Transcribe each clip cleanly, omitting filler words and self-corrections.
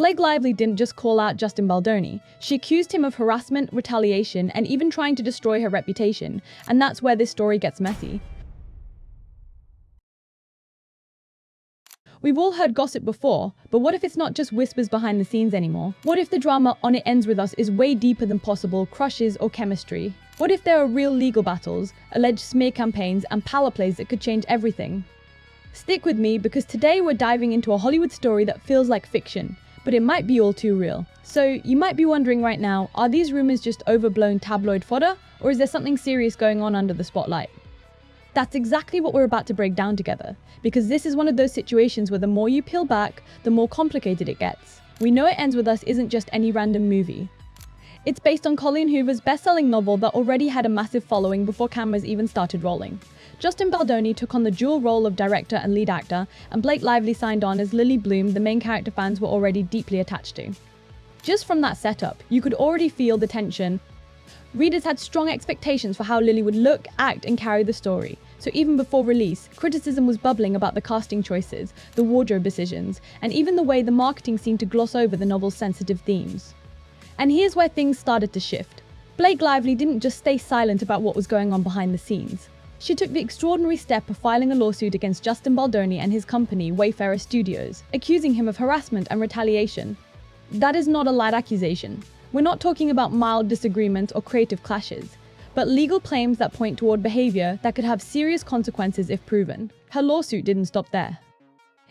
Blake Lively didn't just call out Justin Baldoni. She accused him of harassment, retaliation, and even trying to destroy her reputation. And that's where this story gets messy. We've all heard gossip before, but what if it's not just whispers behind the scenes anymore? What if the drama on It Ends With Us is way deeper than possible crushes or chemistry? What if there are real legal battles, alleged smear campaigns, and power plays that could change everything? Stick with me, because today we're diving into a Hollywood story that feels like fiction, but it might be all too real. So you might be wondering right now, are these rumors just overblown tabloid fodder, or is there something serious going on under the spotlight? That's exactly what we're about to break down together, because this is one of those situations where the more you peel back, the more complicated it gets. We know It Ends With Us isn't just any random movie. It's based on Colleen Hoover's best-selling novel that already had a massive following before cameras even started rolling. Justin Baldoni took on the dual role of director and lead actor, and Blake Lively signed on as Lily Bloom, the main character fans were already deeply attached to. Just from that setup, you could already feel the tension. Readers had strong expectations for how Lily would look, act, and carry the story. So even before release, criticism was bubbling about the casting choices, the wardrobe decisions, and even the way the marketing seemed to gloss over the novel's sensitive themes. And here's where things started to shift. Blake Lively didn't just stay silent about what was going on behind the scenes. She took the extraordinary step of filing a lawsuit against Justin Baldoni and his company, Wayfarer Studios, accusing him of harassment and retaliation. That is not a light accusation. We're not talking about mild disagreements or creative clashes, but legal claims that point toward behavior that could have serious consequences if proven. Her lawsuit didn't stop there.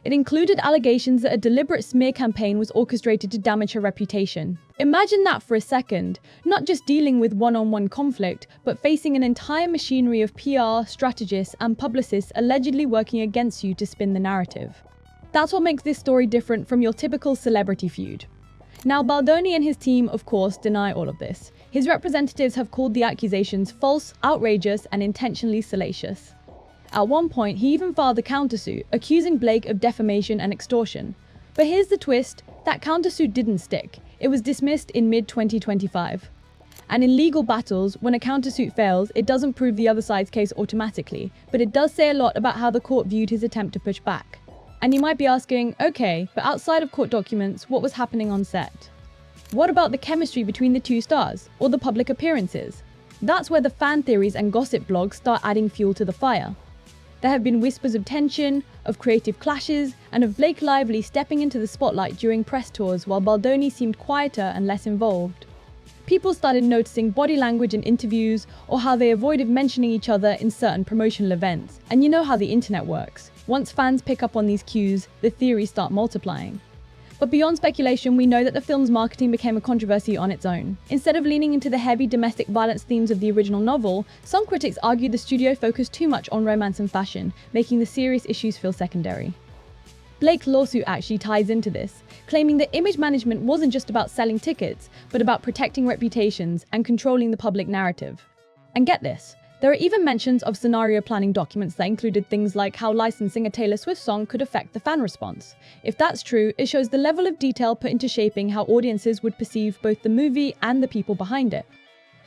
It included allegations that a deliberate smear campaign was orchestrated to damage her reputation. Imagine that for a second, not just dealing with one-on-one conflict, but facing an entire machinery of PR, strategists, and publicists allegedly working against you to spin the narrative. That's what makes this story different from your typical celebrity feud. Now, Baldoni and his team, of course, deny all of this. His representatives have called the accusations false, outrageous, and intentionally salacious. At one point, he even filed a countersuit, accusing Blake of defamation and extortion. But here's the twist, that countersuit didn't stick. It was dismissed in mid-2025. And in legal battles, when a countersuit fails, it doesn't prove the other side's case automatically, but it does say a lot about how the court viewed his attempt to push back. And you might be asking, okay, but outside of court documents, what was happening on set? What about the chemistry between the two stars, or the public appearances? That's where the fan theories and gossip blogs start adding fuel to the fire. There have been whispers of tension, of creative clashes, and of Blake Lively stepping into the spotlight during press tours while Baldoni seemed quieter and less involved. People started noticing body language in interviews, or how they avoided mentioning each other in certain promotional events. And you know how the internet works. Once fans pick up on these cues, the theories start multiplying. But beyond speculation, we know that the film's marketing became a controversy on its own. Instead of leaning into the heavy domestic violence themes of the original novel, some critics argued the studio focused too much on romance and fashion, making the serious issues feel secondary. Blake's lawsuit actually ties into this, claiming that image management wasn't just about selling tickets, but about protecting reputations and controlling the public narrative. And get this, there are even mentions of scenario planning documents that included things like how licensing a Taylor Swift song could affect the fan response. If that's true, it shows the level of detail put into shaping how audiences would perceive both the movie and the people behind it.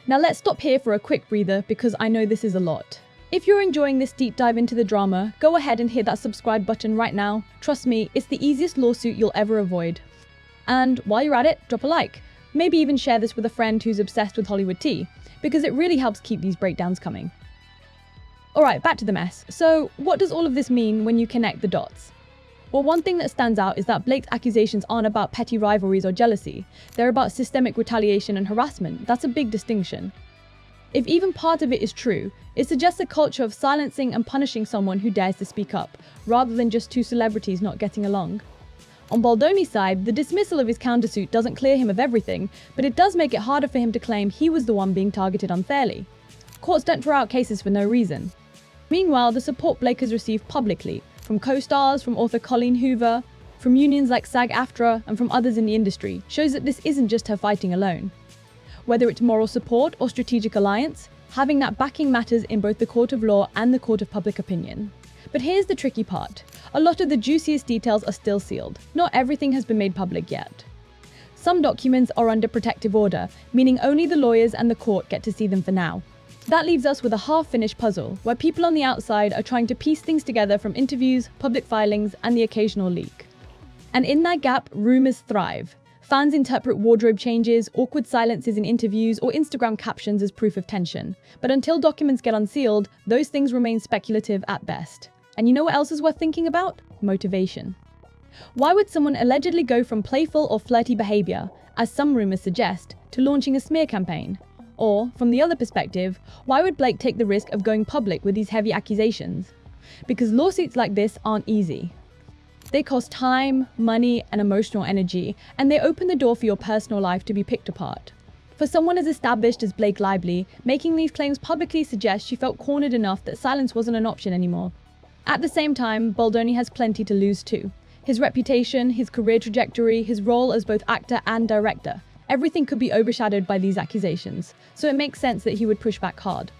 Now let's stop here for a quick breather, because I know this is a lot. If you're enjoying this deep dive into the drama, go ahead and hit that subscribe button right now. Trust me, it's the easiest lawsuit you'll ever avoid. And while you're at it, drop a like. Maybe even share this with a friend who's obsessed with Hollywood tea, because it really helps keep these breakdowns coming. Alright, back to the mess. So, what does all of this mean when you connect the dots? Well, one thing that stands out is that Blake's accusations aren't about petty rivalries or jealousy. They're about systemic retaliation and harassment. That's a big distinction. If even part of it is true, it suggests a culture of silencing and punishing someone who dares to speak up, rather than just two celebrities not getting along. On Baldoni's side, the dismissal of his countersuit doesn't clear him of everything, but it does make it harder for him to claim he was the one being targeted unfairly. Courts don't throw out cases for no reason. Meanwhile, the support Blake has received publicly, from co-stars, from author Colleen Hoover, from unions like SAG-AFTRA, and from others in the industry, shows that this isn't just her fighting alone. Whether it's moral support or strategic alliance, having that backing matters in both the court of law and the court of public opinion. But here's the tricky part. A lot of the juiciest details are still sealed. Not everything has been made public yet. Some documents are under protective order, meaning only the lawyers and the court get to see them for now. That leaves us with a half-finished puzzle, where people on the outside are trying to piece things together from interviews, public filings, and the occasional leak. And in that gap, rumors thrive. Fans interpret wardrobe changes, awkward silences in interviews, or Instagram captions as proof of tension. But until documents get unsealed, those things remain speculative at best. And you know what else is worth thinking about? Motivation. Why would someone allegedly go from playful or flirty behavior, as some rumors suggest, to launching a smear campaign? Or, from the other perspective, why would Blake take the risk of going public with these heavy accusations? Because lawsuits like this aren't easy. They cost time, money, and emotional energy, and they open the door for your personal life to be picked apart. For someone as established as Blake Lively, making these claims publicly suggests she felt cornered enough that silence wasn't an option anymore. At the same time, Baldoni has plenty to lose too. His reputation, his career trajectory, his role as both actor and director. Everything could be overshadowed by these accusations, so it makes sense that he would push back hard.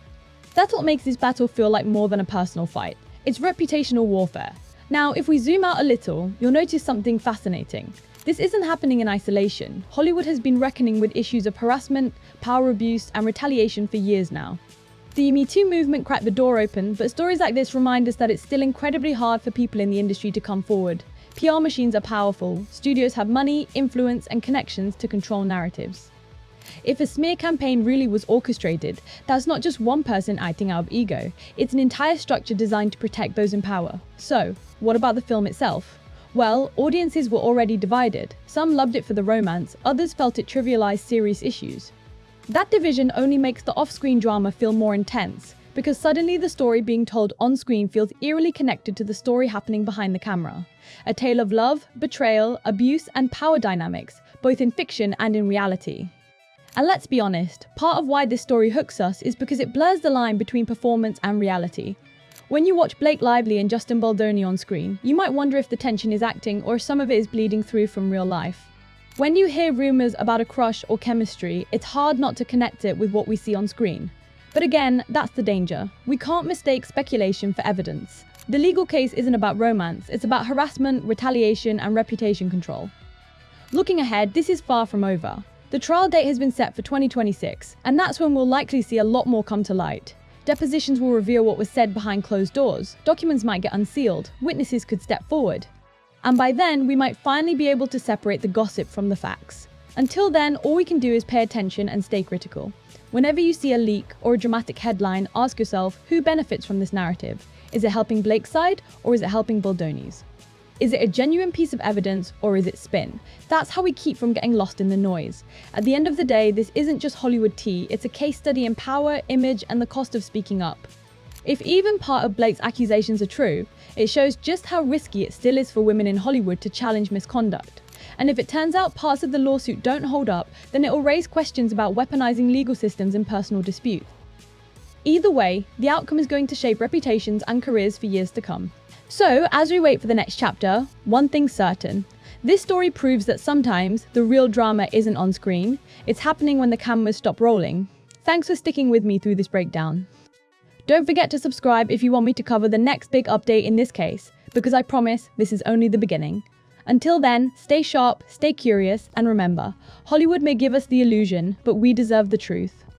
That's what makes this battle feel like more than a personal fight. It's reputational warfare. Now, if we zoom out a little, you'll notice something fascinating. This isn't happening in isolation. Hollywood has been reckoning with issues of harassment, power abuse, and retaliation for years now. The Me Too movement cracked the door open, but stories like this remind us that it's still incredibly hard for people in the industry to come forward. PR machines are powerful, studios have money, influence, and connections to control narratives. If a smear campaign really was orchestrated, that's not just one person acting out of ego, it's an entire structure designed to protect those in power. So, what about the film itself? Well, audiences were already divided. Some loved it for the romance, others felt it trivialized serious issues. That division only makes the off-screen drama feel more intense, because suddenly the story being told on-screen feels eerily connected to the story happening behind the camera. A tale of love, betrayal, abuse, and power dynamics, both in fiction and in reality. And let's be honest, part of why this story hooks us is because it blurs the line between performance and reality. When you watch Blake Lively and Justin Baldoni on screen, you might wonder if the tension is acting or if some of it is bleeding through from real life. When you hear rumors about a crush or chemistry, it's hard not to connect it with what we see on screen. But again, that's the danger. We can't mistake speculation for evidence. The legal case isn't about romance, it's about harassment, retaliation, and reputation control. Looking ahead, this is far from over. The trial date has been set for 2026, and that's when we'll likely see a lot more come to light. Depositions will reveal what was said behind closed doors, documents might get unsealed, witnesses could step forward. And by then, we might finally be able to separate the gossip from the facts. Until then, all we can do is pay attention and stay critical. Whenever you see a leak or a dramatic headline, ask yourself, who benefits from this narrative? Is it helping Blake's side, or is it helping Baldoni's? Is it a genuine piece of evidence, or is it spin? That's how we keep from getting lost in the noise. At the end of the day, this isn't just Hollywood tea, it's a case study in power, image, and the cost of speaking up. If even part of Blake's accusations are true, it shows just how risky it still is for women in Hollywood to challenge misconduct. And if it turns out parts of the lawsuit don't hold up, then it will raise questions about weaponizing legal systems in personal dispute. Either way, the outcome is going to shape reputations and careers for years to come. So, as we wait for the next chapter, one thing's certain. This story proves that sometimes the real drama isn't on screen, it's happening when the cameras stop rolling. Thanks for sticking with me through this breakdown. Don't forget to subscribe if you want me to cover the next big update in this case, because I promise this is only the beginning. Until then, stay sharp, stay curious, and remember, Hollywood may give us the illusion, but we deserve the truth.